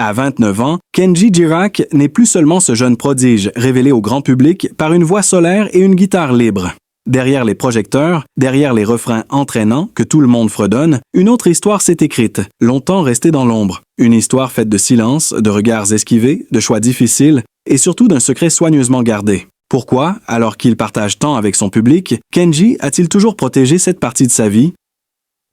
À 29 ans, Kenji Girac n'est plus seulement ce jeune prodige révélé au grand public par une voix solaire et une guitare libre. Derrière les projecteurs, derrière les refrains entraînants que tout le monde fredonne, une autre histoire s'est écrite, longtemps restée dans l'ombre. Une histoire faite de silence, de regards esquivés, de choix difficiles et surtout d'un secret soigneusement gardé. Pourquoi, alors qu'il partage tant avec son public, Kenji a-t-il toujours protégé cette partie de sa vie?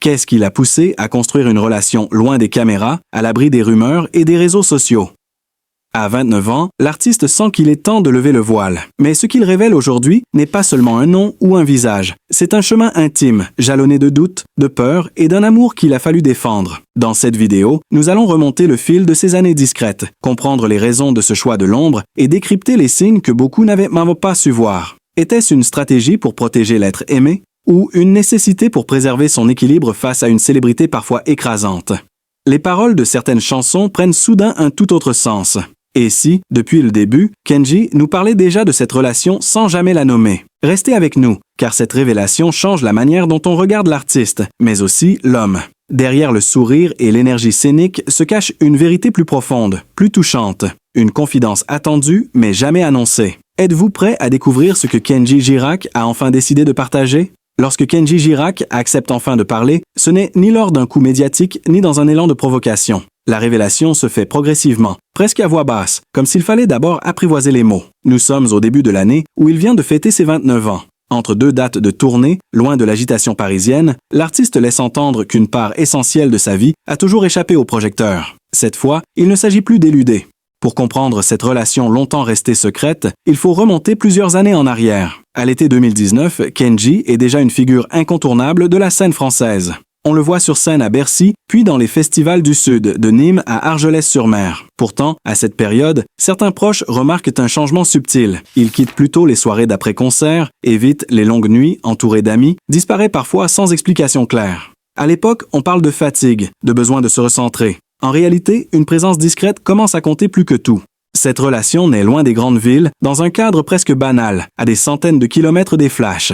Qu'est-ce qui l'a poussé à construire une relation loin des caméras, à l'abri des rumeurs et des réseaux sociaux? À 29 ans, l'artiste sent qu'il est temps de lever le voile. Mais ce qu'il révèle aujourd'hui n'est pas seulement un nom ou un visage. C'est un chemin intime, jalonné de doutes, de peurs et d'un amour qu'il a fallu défendre. Dans cette vidéo, nous allons remonter le fil de ces années discrètes, comprendre les raisons de ce choix de l'ombre et décrypter les signes que beaucoup n'avaient même pas su voir. Était-ce une stratégie pour protéger l'être aimé? Ou une nécessité pour préserver son équilibre face à une célébrité parfois écrasante? Les paroles de certaines chansons prennent soudain un tout autre sens. Et si, depuis le début, Kenji nous parlait déjà de cette relation sans jamais la nommer? Restez avec nous, car cette révélation change la manière dont on regarde l'artiste, mais aussi l'homme. Derrière le sourire et l'énergie scénique se cache une vérité plus profonde, plus touchante, une confidence attendue mais jamais annoncée. Êtes-vous prêt à découvrir ce que Kenji Girac a enfin décidé de partager? Lorsque Kenji Girac accepte enfin de parler, ce n'est ni lors d'un coup médiatique, ni dans un élan de provocation. La révélation se fait progressivement, presque à voix basse, comme s'il fallait d'abord apprivoiser les mots. Nous sommes au début de l'année où il vient de fêter ses 29 ans. Entre deux dates de tournée, loin de l'agitation parisienne, l'artiste laisse entendre qu'une part essentielle de sa vie a toujours échappé aux projecteurs. Cette fois, il ne s'agit plus d'éluder. Pour comprendre cette relation longtemps restée secrète, il faut remonter plusieurs années en arrière. À l'été 2019, Kenji est déjà une figure incontournable de la scène française. On le voit sur scène à Bercy, puis dans les festivals du Sud, de Nîmes à Argelès-sur-Mer. Pourtant, à cette période, certains proches remarquent un changement subtil. Il quitte plutôt les soirées d'après-concert, évite les longues nuits entouré d'amis, disparaît parfois sans explication claire. À l'époque, on parle de fatigue, de besoin de se recentrer. En réalité, une présence discrète commence à compter plus que tout. Cette relation naît loin des grandes villes, dans un cadre presque banal, à des centaines de kilomètres des flashs.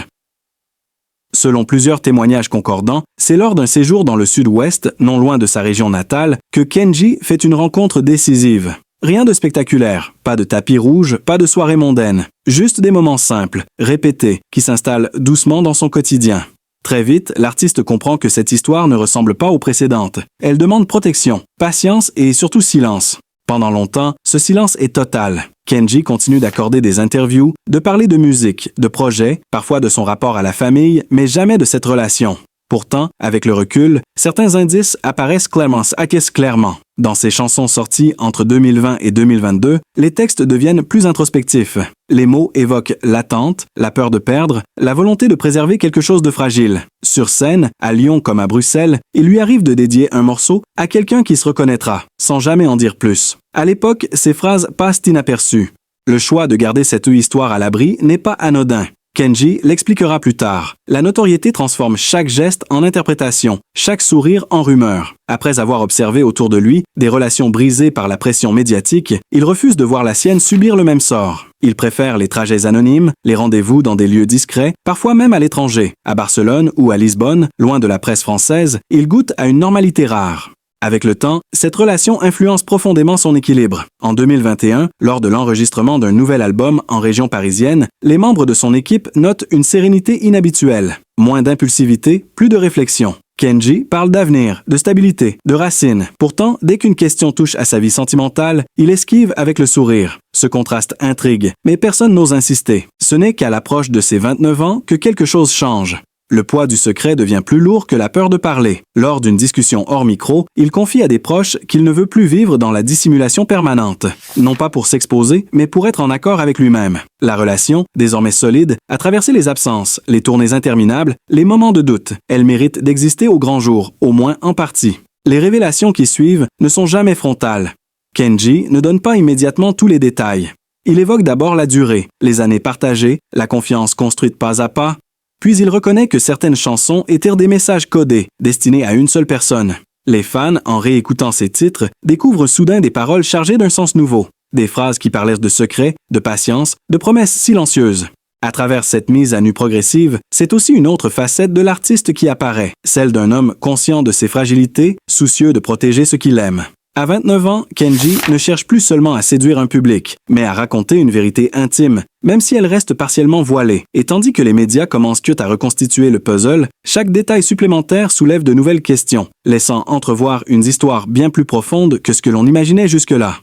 Selon plusieurs témoignages concordants, c'est lors d'un séjour dans le sud-ouest, non loin de sa région natale, que Kenji fait une rencontre décisive. Rien de spectaculaire, pas de tapis rouge, pas de soirée mondaine, juste des moments simples, répétés, qui s'installent doucement dans son quotidien. Très vite, l'artiste comprend que cette histoire ne ressemble pas aux précédentes. Elle demande protection, patience et surtout silence. Pendant longtemps, ce silence est total. Kenji continue d'accorder des interviews, de parler de musique, de projets, parfois de son rapport à la famille, mais jamais de cette relation. Pourtant, avec le recul, certains indices apparaissent clairement. Dans ses chansons sorties entre 2020 et 2022, les textes deviennent plus introspectifs. Les mots évoquent l'attente, la peur de perdre, la volonté de préserver quelque chose de fragile. Sur scène, à Lyon comme à Bruxelles, il lui arrive de dédier un morceau à quelqu'un qui se reconnaîtra, sans jamais en dire plus. À l'époque, ces phrases passent inaperçues. Le choix de garder cette histoire à l'abri n'est pas anodin. Kenji l'expliquera plus tard. La notoriété transforme chaque geste en interprétation, chaque sourire en rumeur. Après avoir observé autour de lui des relations brisées par la pression médiatique, il refuse de voir la sienne subir le même sort. Il préfère les trajets anonymes, les rendez-vous dans des lieux discrets, parfois même à l'étranger. À Barcelone ou à Lisbonne, loin de la presse française, il goûte à une normalité rare. Avec le temps, cette relation influence profondément son équilibre. En 2021, lors de l'enregistrement d'un nouvel album en région parisienne, les membres de son équipe notent une sérénité inhabituelle. Moins d'impulsivité, plus de réflexion. Kenji parle d'avenir, de stabilité, de racines. Pourtant, dès qu'une question touche à sa vie sentimentale, il esquive avec le sourire. Ce contraste intrigue, mais personne n'ose insister. Ce n'est qu'à l'approche de ses 29 ans que quelque chose change. Le poids du secret devient plus lourd que la peur de parler. Lors d'une discussion hors micro, il confie à des proches qu'il ne veut plus vivre dans la dissimulation permanente. Non pas pour s'exposer, mais pour être en accord avec lui-même. La relation, désormais solide, a traversé les absences, les tournées interminables, les moments de doute. Elle mérite d'exister au grand jour, au moins en partie. Les révélations qui suivent ne sont jamais frontales. Kenji ne donne pas immédiatement tous les détails. Il évoque d'abord la durée, les années partagées, la confiance construite pas à pas. Puis il reconnaît que certaines chansons étaient des messages codés, destinés à une seule personne. Les fans, en réécoutant ces titres, découvrent soudain des paroles chargées d'un sens nouveau. Des phrases qui parlaient de secrets, de patience, de promesses silencieuses. À travers cette mise à nu progressive, c'est aussi une autre facette de l'artiste qui apparaît, celle d'un homme conscient de ses fragilités, soucieux de protéger ce qu'il aime. À 29 ans, Kenji ne cherche plus seulement à séduire un public, mais à raconter une vérité intime, même si elle reste partiellement voilée. Et tandis que les médias commencent à reconstituer le puzzle, chaque détail supplémentaire soulève de nouvelles questions, laissant entrevoir une histoire bien plus profonde que ce que l'on imaginait jusque-là.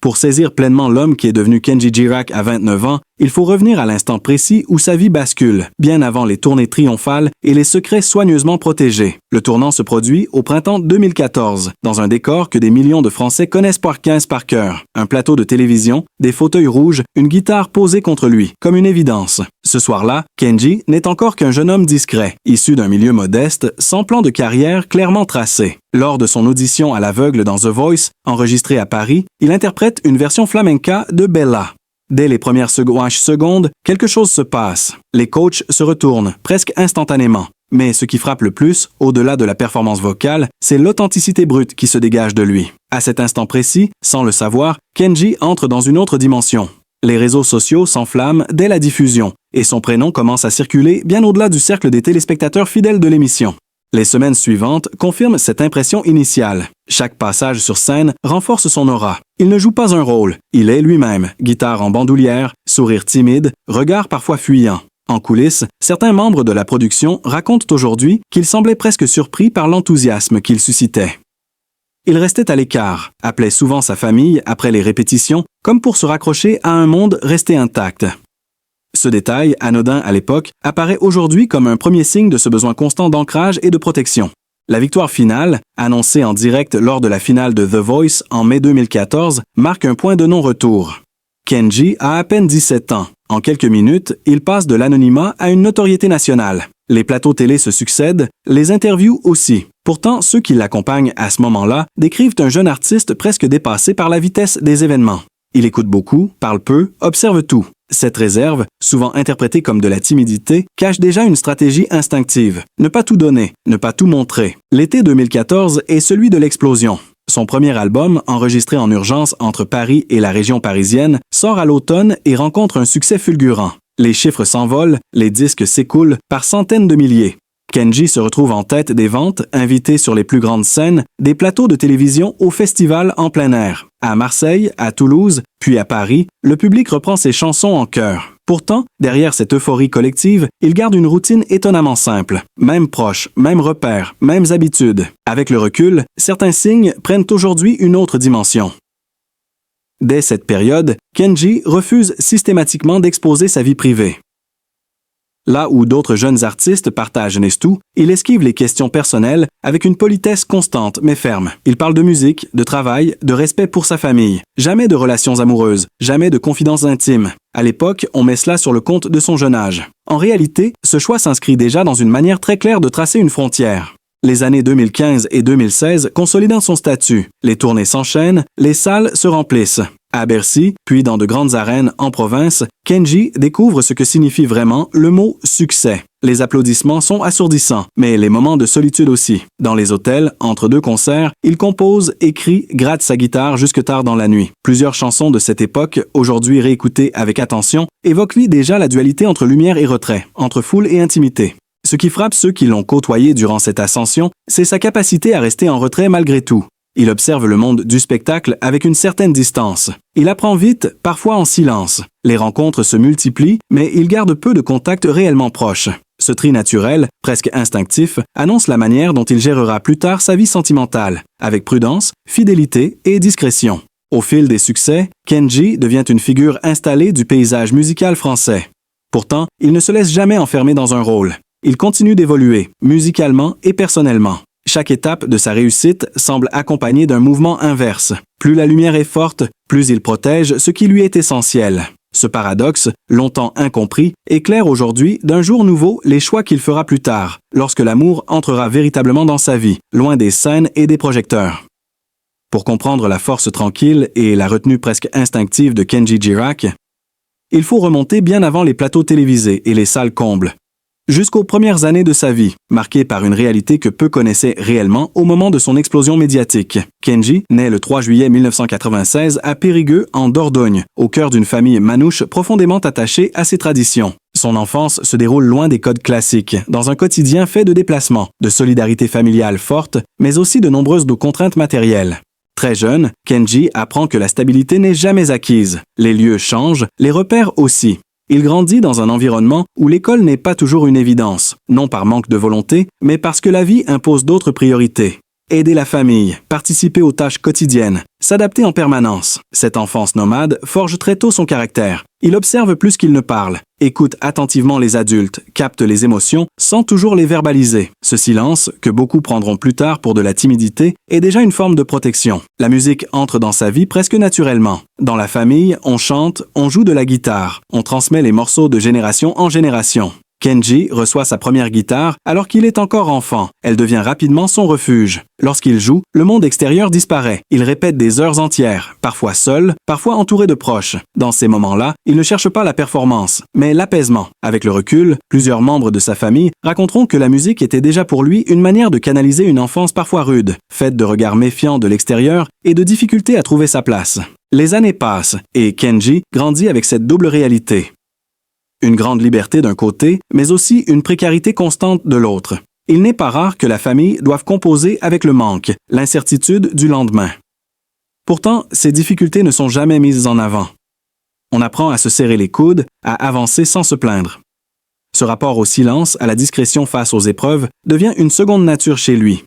Pour saisir pleinement l'homme qui est devenu Kenji Girac à 29 ans, il faut revenir à l'instant précis où sa vie bascule, bien avant les tournées triomphales et les secrets soigneusement protégés. Le tournant se produit au printemps 2014, dans un décor que des millions de Français connaissent par cœur. Un plateau de télévision, des fauteuils rouges, une guitare posée contre lui, comme une évidence. Ce soir-là, Kenji n'est encore qu'un jeune homme discret, issu d'un milieu modeste, sans plan de carrière clairement tracé. Lors de son audition à l'aveugle dans The Voice, enregistrée à Paris, il interprète une version flamenca de Bella. Dès les premières secondes, quelque chose se passe. Les coachs se retournent, presque instantanément. Mais ce qui frappe le plus, au-delà de la performance vocale, c'est l'authenticité brute qui se dégage de lui. À cet instant précis, sans le savoir, Kenji entre dans une autre dimension. Les réseaux sociaux s'enflamment dès la diffusion, et son prénom commence à circuler bien au-delà du cercle des téléspectateurs fidèles de l'émission. Les semaines suivantes confirment cette impression initiale. Chaque passage sur scène renforce son aura. Il ne joue pas un rôle, il est lui-même, guitare en bandoulière, sourire timide, regard parfois fuyant. En coulisses, certains membres de la production racontent aujourd'hui qu'il semblait presque surpris par l'enthousiasme qu'il suscitait. Il restait à l'écart, appelait souvent sa famille après les répétitions, comme pour se raccrocher à un monde resté intact. Ce détail, anodin à l'époque, apparaît aujourd'hui comme un premier signe de ce besoin constant d'ancrage et de protection. La victoire finale, annoncée en direct lors de la finale de The Voice en mai 2014, marque un point de non-retour. Kenji a à peine 17 ans. En quelques minutes, il passe de l'anonymat à une notoriété nationale. Les plateaux télé se succèdent, les interviews aussi. Pourtant, ceux qui l'accompagnent à ce moment-là décrivent un jeune artiste presque dépassé par la vitesse des événements. Il écoute beaucoup, parle peu, observe tout. Cette réserve, souvent interprétée comme de la timidité, cache déjà une stratégie instinctive. Ne pas tout donner, ne pas tout montrer. L'été 2014 est celui de l'explosion. Son premier album, enregistré en urgence entre Paris et la région parisienne, sort à l'automne et rencontre un succès fulgurant. Les chiffres s'envolent, les disques s'écoulent par centaines de milliers. Kenji se retrouve en tête des ventes, invité sur les plus grandes scènes, des plateaux de télévision aux festivals en plein air. À Marseille, à Toulouse, puis à Paris, le public reprend ses chansons en chœur. Pourtant, derrière cette euphorie collective, il garde une routine étonnamment simple. Mêmes proches, mêmes repères, mêmes habitudes. Avec le recul, certains signes prennent aujourd'hui une autre dimension. Dès cette période, Kenji refuse systématiquement d'exposer sa vie privée. Là où d'autres jeunes artistes partagent tout, il esquive les questions personnelles avec une politesse constante mais ferme. Il parle de musique, de travail, de respect pour sa famille. Jamais de relations amoureuses, jamais de confidences intimes. À l'époque, on met cela sur le compte de son jeune âge. En réalité, ce choix s'inscrit déjà dans une manière très claire de tracer une frontière. Les années 2015 et 2016 consolident son statut. Les tournées s'enchaînent, les salles se remplissent. À Bercy, puis dans de grandes arènes en province, Kenji découvre ce que signifie vraiment le mot « succès ». Les applaudissements sont assourdissants, mais les moments de solitude aussi. Dans les hôtels, entre deux concerts, il compose, écrit, gratte sa guitare jusque tard dans la nuit. Plusieurs chansons de cette époque, aujourd'hui réécoutées avec attention, évoquent déjà la dualité entre lumière et retrait, entre foule et intimité. Ce qui frappe ceux qui l'ont côtoyé durant cette ascension, c'est sa capacité à rester en retrait malgré tout. Il observe le monde du spectacle avec une certaine distance. Il apprend vite, parfois en silence. Les rencontres se multiplient, mais il garde peu de contacts réellement proches. Ce tri naturel, presque instinctif, annonce la manière dont il gérera plus tard sa vie sentimentale, avec prudence, fidélité et discrétion. Au fil des succès, Kenji devient une figure installée du paysage musical français. Pourtant, il ne se laisse jamais enfermer dans un rôle. Il continue d'évoluer, musicalement et personnellement. Chaque étape de sa réussite semble accompagnée d'un mouvement inverse. Plus la lumière est forte, plus il protège ce qui lui est essentiel. Ce paradoxe, longtemps incompris, éclaire aujourd'hui d'un jour nouveau les choix qu'il fera plus tard, lorsque l'amour entrera véritablement dans sa vie, loin des scènes et des projecteurs. Pour comprendre la force tranquille et la retenue presque instinctive de Kenji Girac, il faut remonter bien avant les plateaux télévisés et les salles combles. Jusqu'aux premières années de sa vie, marquées par une réalité que peu connaissaient réellement au moment de son explosion médiatique. Kenji naît le 3 juillet 1996 à Périgueux, en Dordogne, au cœur d'une famille manouche profondément attachée à ses traditions. Son enfance se déroule loin des codes classiques, dans un quotidien fait de déplacements, de solidarité familiale forte, mais aussi de nombreuses contraintes matérielles. Très jeune, Kenji apprend que la stabilité n'est jamais acquise. Les lieux changent, les repères aussi. Il grandit dans un environnement où l'école n'est pas toujours une évidence, non par manque de volonté, mais parce que la vie impose d'autres priorités. Aider la famille, participer aux tâches quotidiennes, s'adapter en permanence. Cette enfance nomade forge très tôt son caractère. Il observe plus qu'il ne parle, écoute attentivement les adultes, capte les émotions sans toujours les verbaliser. Ce silence, que beaucoup prendront plus tard pour de la timidité, est déjà une forme de protection. La musique entre dans sa vie presque naturellement. Dans la famille, on chante, on joue de la guitare, on transmet les morceaux de génération en génération. Kenji reçoit sa première guitare alors qu'il est encore enfant. Elle devient rapidement son refuge. Lorsqu'il joue, le monde extérieur disparaît. Il répète des heures entières, parfois seul, parfois entouré de proches. Dans ces moments-là, il ne cherche pas la performance, mais l'apaisement. Avec le recul, plusieurs membres de sa famille raconteront que la musique était déjà pour lui une manière de canaliser une enfance parfois rude, faite de regards méfiants de l'extérieur et de difficultés à trouver sa place. Les années passent, et Kenji grandit avec cette double réalité. Une grande liberté d'un côté, mais aussi une précarité constante de l'autre. Il n'est pas rare que la famille doive composer avec le manque, l'incertitude du lendemain. Pourtant, ces difficultés ne sont jamais mises en avant. On apprend à se serrer les coudes, à avancer sans se plaindre. Ce rapport au silence, à la discrétion face aux épreuves, devient une seconde nature chez lui.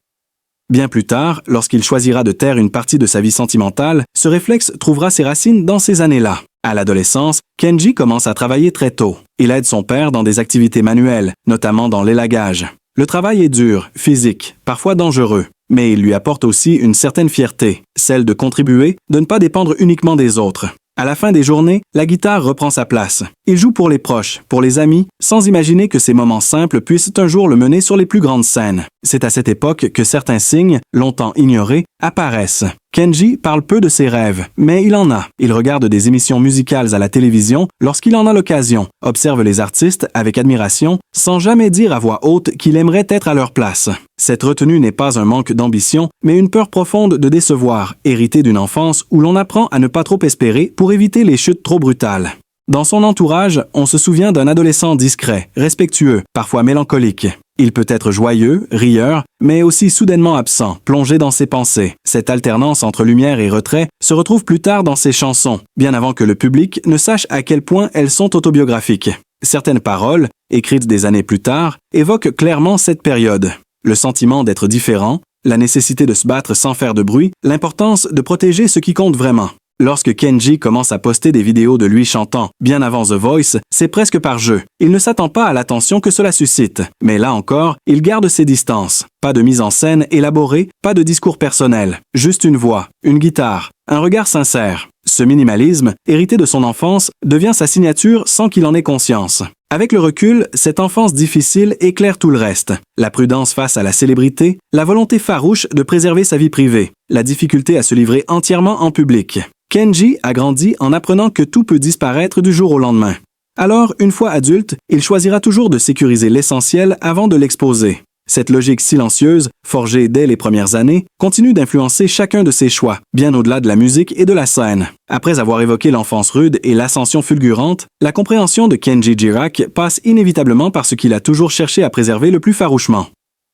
Bien plus tard, lorsqu'il choisira de taire une partie de sa vie sentimentale, ce réflexe trouvera ses racines dans ces années-là. À l'adolescence, Kenji commence à travailler très tôt. Il aide son père dans des activités manuelles, notamment dans l'élagage. Le travail est dur, physique, parfois dangereux, mais il lui apporte aussi une certaine fierté, celle de contribuer, de ne pas dépendre uniquement des autres. À la fin des journées, la guitare reprend sa place. Il joue pour les proches, pour les amis, sans imaginer que ces moments simples puissent un jour le mener sur les plus grandes scènes. C'est à cette époque que certains signes, longtemps ignorés, apparaissent. Kenji parle peu de ses rêves, mais il en a. Il regarde des émissions musicales à la télévision lorsqu'il en a l'occasion, observe les artistes avec admiration, sans jamais dire à voix haute qu'il aimerait être à leur place. Cette retenue n'est pas un manque d'ambition, mais une peur profonde de décevoir, héritée d'une enfance où l'on apprend à ne pas trop espérer pour éviter les chutes trop brutales. Dans son entourage, on se souvient d'un adolescent discret, respectueux, parfois mélancolique. Il peut être joyeux, rieur, mais aussi soudainement absent, plongé dans ses pensées. Cette alternance entre lumière et retrait se retrouve plus tard dans ses chansons, bien avant que le public ne sache à quel point elles sont autobiographiques. Certaines paroles, écrites des années plus tard, évoquent clairement cette période. Le sentiment d'être différent, la nécessité de se battre sans faire de bruit, l'importance de protéger ce qui compte vraiment. Lorsque Kenji commence à poster des vidéos de lui chantant, bien avant The Voice, c'est presque par jeu. Il ne s'attend pas à l'attention que cela suscite. Mais là encore, il garde ses distances. Pas de mise en scène élaborée, pas de discours personnel. Juste une voix, une guitare, un regard sincère. Ce minimalisme, hérité de son enfance, devient sa signature sans qu'il en ait conscience. Avec le recul, cette enfance difficile éclaire tout le reste. La prudence face à la célébrité, la volonté farouche de préserver sa vie privée, la difficulté à se livrer entièrement en public. Kenji a grandi en apprenant que tout peut disparaître du jour au lendemain. Alors, une fois adulte, il choisira toujours de sécuriser l'essentiel avant de l'exposer. Cette logique silencieuse, forgée dès les premières années, continue d'influencer chacun de ses choix, bien au-delà de la musique et de la scène. Après avoir évoqué l'enfance rude et l'ascension fulgurante, la compréhension de Kenji Girac passe inévitablement par ce qu'il a toujours cherché à préserver le plus farouchement.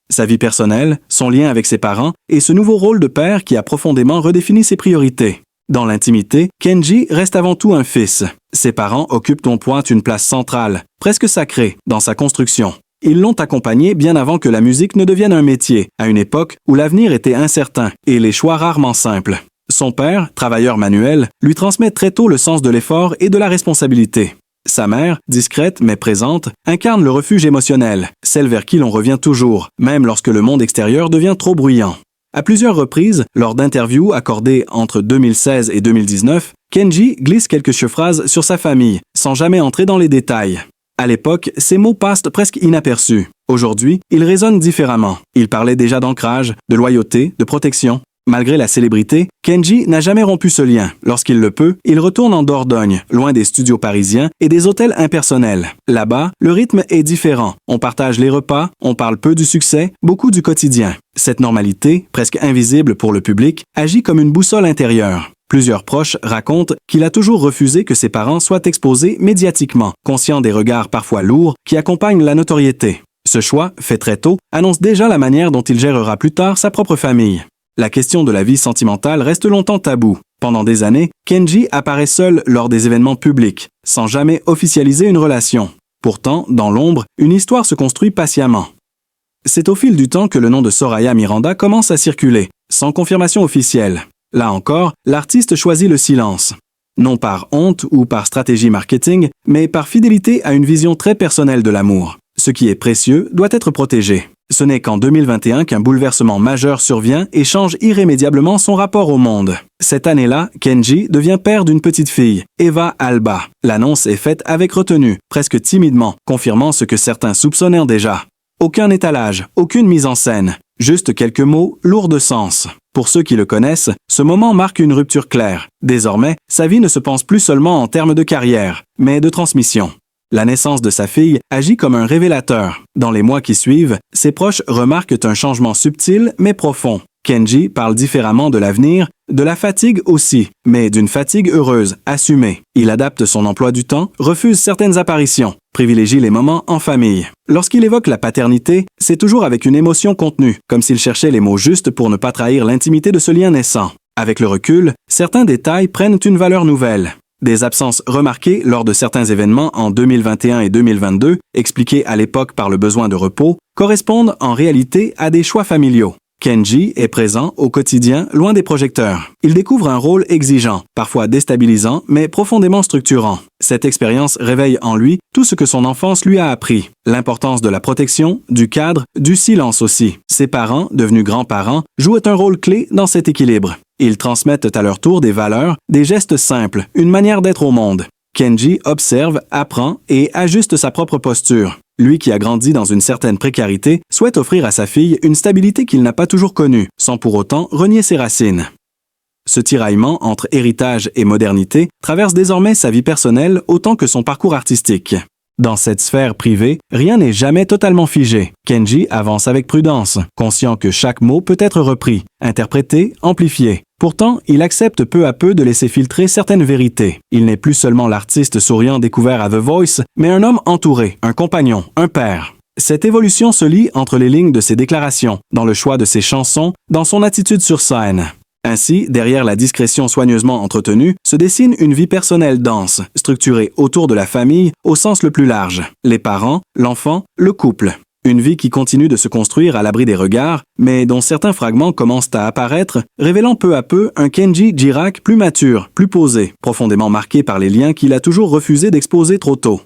Sa vie personnelle, son lien avec ses parents et ce nouveau rôle de père qui a profondément redéfini ses priorités. Dans l'intimité, Kenji reste avant tout un fils. Ses parents occupent en pointe une place centrale, presque sacrée, dans sa construction. Ils l'ont accompagné bien avant que la musique ne devienne un métier, à une époque où l'avenir était incertain et les choix rarement simples. Son père, travailleur manuel, lui transmet très tôt le sens de l'effort et de la responsabilité. Sa mère, discrète mais présente, incarne le refuge émotionnel, celle vers qui l'on revient toujours, même lorsque le monde extérieur devient trop bruyant. À plusieurs reprises, lors d'interviews accordées entre 2016 et 2019, Kenji glisse quelques phrases sur sa famille, sans jamais entrer dans les détails. À l'époque, ces mots passent presque inaperçus. Aujourd'hui, ils résonnent différemment. Il parlait déjà d'ancrage, de loyauté, de protection. Malgré la célébrité, Kenji n'a jamais rompu ce lien. Lorsqu'il le peut, il retourne en Dordogne, loin des studios parisiens et des hôtels impersonnels. Là-bas, le rythme est différent. On partage les repas, on parle peu du succès, beaucoup du quotidien. Cette normalité, presque invisible pour le public, agit comme une boussole intérieure. Plusieurs proches racontent qu'il a toujours refusé que ses parents soient exposés médiatiquement, conscient des regards parfois lourds qui accompagnent la notoriété. Ce choix, fait très tôt, annonce déjà la manière dont il gérera plus tard sa propre famille. La question de la vie sentimentale reste longtemps taboue. Pendant des années, Kenji apparaît seul lors des événements publics, sans jamais officialiser une relation. Pourtant, dans l'ombre, une histoire se construit patiemment. C'est au fil du temps que le nom de Soraya Miranda commence à circuler, sans confirmation officielle. Là encore, l'artiste choisit le silence. Non par honte ou par stratégie marketing, mais par fidélité à une vision très personnelle de l'amour. Ce qui est précieux doit être protégé. Ce n'est qu'en 2021 qu'un bouleversement majeur survient et change irrémédiablement son rapport au monde. Cette année-là, Kenji devient père d'une petite fille, Eva Alba. L'annonce est faite avec retenue, presque timidement, confirmant ce que certains soupçonnaient déjà. Aucun étalage, aucune mise en scène, juste quelques mots lourds de sens. Pour ceux qui le connaissent, ce moment marque une rupture claire. Désormais, sa vie ne se pense plus seulement en termes de carrière, mais de transmission. La naissance de sa fille agit comme un révélateur. Dans les mois qui suivent, ses proches remarquent un changement subtil mais profond. Kenji parle différemment de l'avenir, de la fatigue aussi, mais d'une fatigue heureuse, assumée. Il adapte son emploi du temps, refuse certaines apparitions, privilégie les moments en famille. Lorsqu'il évoque la paternité, c'est toujours avec une émotion contenue, comme s'il cherchait les mots justes pour ne pas trahir l'intimité de ce lien naissant. Avec le recul, certains détails prennent une valeur nouvelle. Des absences remarquées lors de certains événements en 2021 et 2022, expliquées à l'époque par le besoin de repos, correspondent en réalité à des choix familiaux. Kenji est présent au quotidien, loin des projecteurs. Il découvre un rôle exigeant, parfois déstabilisant, mais profondément structurant. Cette expérience réveille en lui tout ce que son enfance lui a appris. L'importance de la protection, du cadre, du silence aussi. Ses parents, devenus grands-parents, jouent un rôle clé dans cet équilibre. Ils transmettent à leur tour des valeurs, des gestes simples, une manière d'être au monde. Kenji observe, apprend et ajuste sa propre posture. Lui qui a grandi dans une certaine précarité, souhaite offrir à sa fille une stabilité qu'il n'a pas toujours connue, sans pour autant renier ses racines. Ce tiraillement entre héritage et modernité traverse désormais sa vie personnelle autant que son parcours artistique. Dans cette sphère privée, rien n'est jamais totalement figé. Kenji avance avec prudence, conscient que chaque mot peut être repris, interprété, amplifié. Pourtant, il accepte peu à peu de laisser filtrer certaines vérités. Il n'est plus seulement l'artiste souriant découvert à The Voice, mais un homme entouré, un compagnon, un père. Cette évolution se lit entre les lignes de ses déclarations, dans le choix de ses chansons, dans son attitude sur scène. Ainsi, derrière la discrétion soigneusement entretenue, se dessine une vie personnelle dense, structurée autour de la famille au sens le plus large. Les parents, l'enfant, le couple. Une vie qui continue de se construire à l'abri des regards, mais dont certains fragments commencent à apparaître, révélant peu à peu un Kenji Girac plus mature, plus posé, profondément marqué par les liens qu'il a toujours refusé d'exposer trop tôt.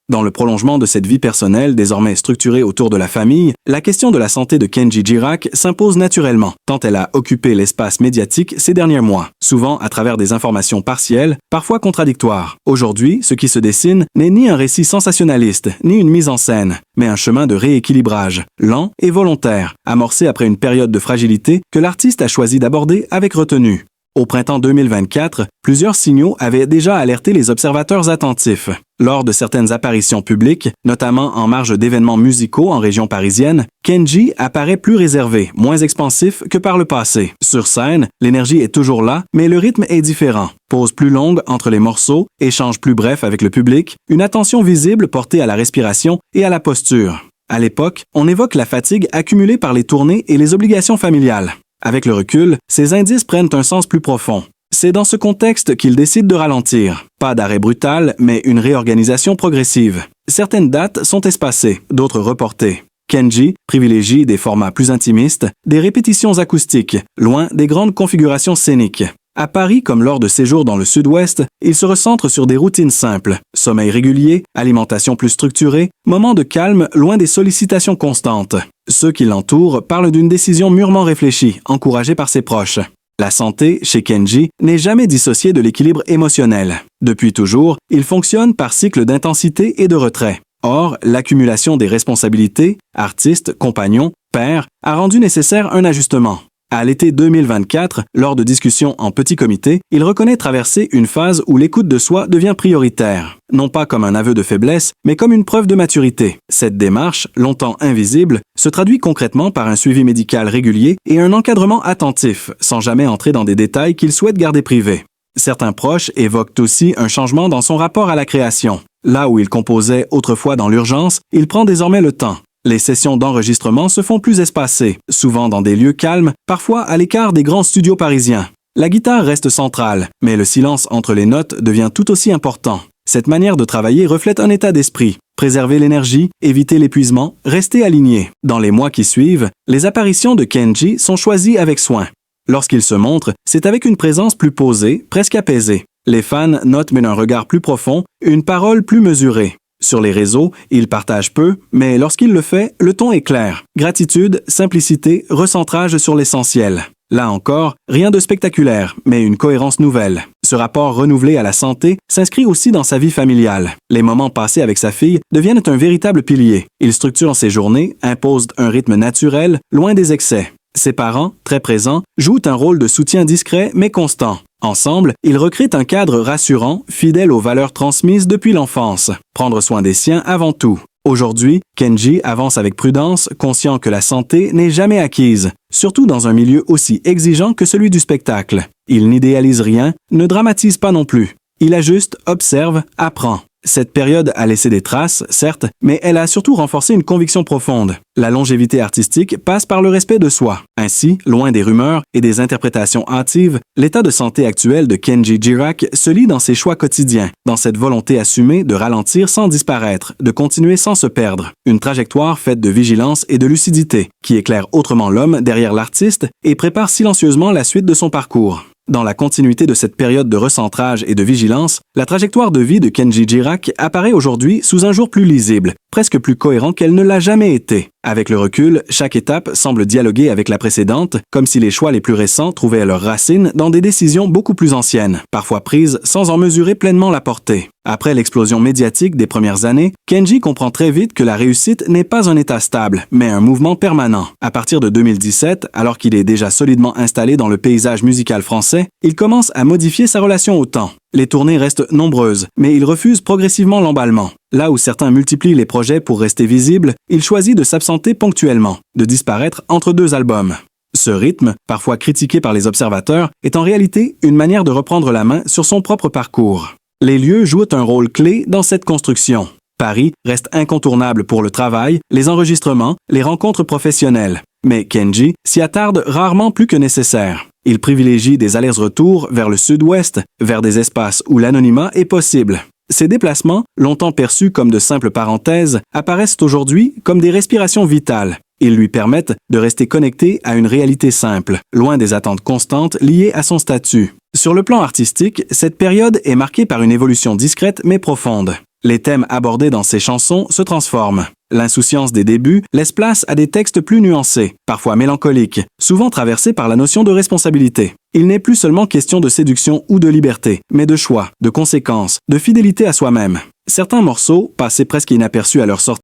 Dans le prolongement de cette vie personnelle désormais structurée autour de la famille, la question de la santé de Kenji Girac s'impose naturellement, tant elle a occupé l'espace médiatique ces derniers mois, souvent à travers des informations partielles, parfois contradictoires. Aujourd'hui, ce qui se dessine n'est ni un récit sensationnaliste, ni une mise en scène, mais un chemin de rééquilibrage, lent et volontaire, amorcé après une période de fragilité que l'artiste a choisi d'aborder avec retenue. Au printemps 2024, plusieurs signaux avaient déjà alerté les observateurs attentifs. Lors de certaines apparitions publiques, notamment en marge d'événements musicaux en région parisienne, Kenji apparaît plus réservé, moins expansif que par le passé. Sur scène, l'énergie est toujours là, mais le rythme est différent. Pause plus longue entre les morceaux, échange plus bref avec le public, une attention visible portée à la respiration et à la posture. À l'époque, on évoque la fatigue accumulée par les tournées et les obligations familiales. Avec le recul, ces indices prennent un sens plus profond. C'est dans ce contexte qu'il décide de ralentir. Pas d'arrêt brutal, mais une réorganisation progressive. Certaines dates sont espacées, d'autres reportées. Kenji privilégie des formats plus intimistes, des répétitions acoustiques, loin des grandes configurations scéniques. À Paris, comme lors de séjours dans le sud-ouest, il se recentre sur des routines simples. Sommeil régulier, alimentation plus structurée, moments de calme loin des sollicitations constantes. Ceux qui l'entourent parlent d'une décision mûrement réfléchie, encouragée par ses proches. La santé, chez Kenji, n'est jamais dissociée de l'équilibre émotionnel. Depuis toujours, il fonctionne par cycle d'intensité et de retrait. Or, l'accumulation des responsabilités, artiste, compagnon, père, a rendu nécessaire un ajustement. À l'été 2024, lors de discussions en petit comité, il reconnaît traverser une phase où l'écoute de soi devient prioritaire. Non pas comme un aveu de faiblesse, mais comme une preuve de maturité. Cette démarche, longtemps invisible, se traduit concrètement par un suivi médical régulier et un encadrement attentif, sans jamais entrer dans des détails qu'il souhaite garder privés. Certains proches évoquent aussi un changement dans son rapport à la création. Là où il composait autrefois dans l'urgence, il prend désormais le temps. Les sessions d'enregistrement se font plus espacées, souvent dans des lieux calmes, parfois à l'écart des grands studios parisiens. La guitare reste centrale, mais le silence entre les notes devient tout aussi important. Cette manière de travailler reflète un état d'esprit. Préserver l'énergie, éviter l'épuisement, rester aligné. Dans les mois qui suivent, les apparitions de Kenji sont choisies avec soin. Lorsqu'il se montre, c'est avec une présence plus posée, presque apaisée. Les fans notent mais d'un regard plus profond, une parole plus mesurée. Sur les réseaux, il partage peu, mais lorsqu'il le fait, le ton est clair. Gratitude, simplicité, recentrage sur l'essentiel. Là encore, rien de spectaculaire, mais une cohérence nouvelle. Ce rapport renouvelé à la santé s'inscrit aussi dans sa vie familiale. Les moments passés avec sa fille deviennent un véritable pilier. Il structure ses journées, impose un rythme naturel, loin des excès. Ses parents, très présents, jouent un rôle de soutien discret mais constant. Ensemble, ils recréent un cadre rassurant, fidèle aux valeurs transmises depuis l'enfance. Prendre soin des siens avant tout. Aujourd'hui, Kenji avance avec prudence, conscient que la santé n'est jamais acquise, surtout dans un milieu aussi exigeant que celui du spectacle. Il n'idéalise rien, ne dramatise pas non plus. Il ajuste, observe, apprend. Cette période a laissé des traces, certes, mais elle a surtout renforcé une conviction profonde. La longévité artistique passe par le respect de soi. Ainsi, loin des rumeurs et des interprétations hâtives, l'état de santé actuel de Kenji Girac se lie dans ses choix quotidiens, dans cette volonté assumée de ralentir sans disparaître, de continuer sans se perdre. Une trajectoire faite de vigilance et de lucidité, qui éclaire autrement l'homme derrière l'artiste et prépare silencieusement la suite de son parcours. Dans la continuité de cette période de recentrage et de vigilance, la trajectoire de vie de Kenji Girac apparaît aujourd'hui sous un jour plus lisible, presque plus cohérent qu'elle ne l'a jamais été. Avec le recul, chaque étape semble dialoguer avec la précédente, comme si les choix les plus récents trouvaient leurs racines dans des décisions beaucoup plus anciennes, parfois prises sans en mesurer pleinement la portée. Après l'explosion médiatique des premières années, Kenji comprend très vite que la réussite n'est pas un état stable, mais un mouvement permanent. À partir de 2017, alors qu'il est déjà solidement installé dans le paysage musical français, il commence à modifier sa relation au temps. Les tournées restent nombreuses, mais il refuse progressivement l'emballement. Là où certains multiplient les projets pour rester visibles, il choisit de s'absenter ponctuellement, de disparaître entre deux albums. Ce rythme, parfois critiqué par les observateurs, est en réalité une manière de reprendre la main sur son propre parcours. Les lieux jouent un rôle clé dans cette construction. Paris reste incontournable pour le travail, les enregistrements, les rencontres professionnelles. Mais Kenji s'y attarde rarement plus que nécessaire. Il privilégie des allers-retours vers le sud-ouest, vers des espaces où l'anonymat est possible. Ces déplacements, longtemps perçus comme de simples parenthèses, apparaissent aujourd'hui comme des respirations vitales. Ils lui permettent de rester connecté à une réalité simple, loin des attentes constantes liées à son statut. Sur le plan artistique, cette période est marquée par une évolution discrète mais profonde. Les thèmes abordés dans ses chansons se transforment. L'insouciance des débuts laisse place à des textes plus nuancés, parfois mélancoliques, souvent traversés par la notion de responsabilité. Il n'est plus seulement question de séduction ou de liberté, mais de choix, de conséquences, de fidélité à soi-même. Certains morceaux, passés presque inaperçus à leur sortie,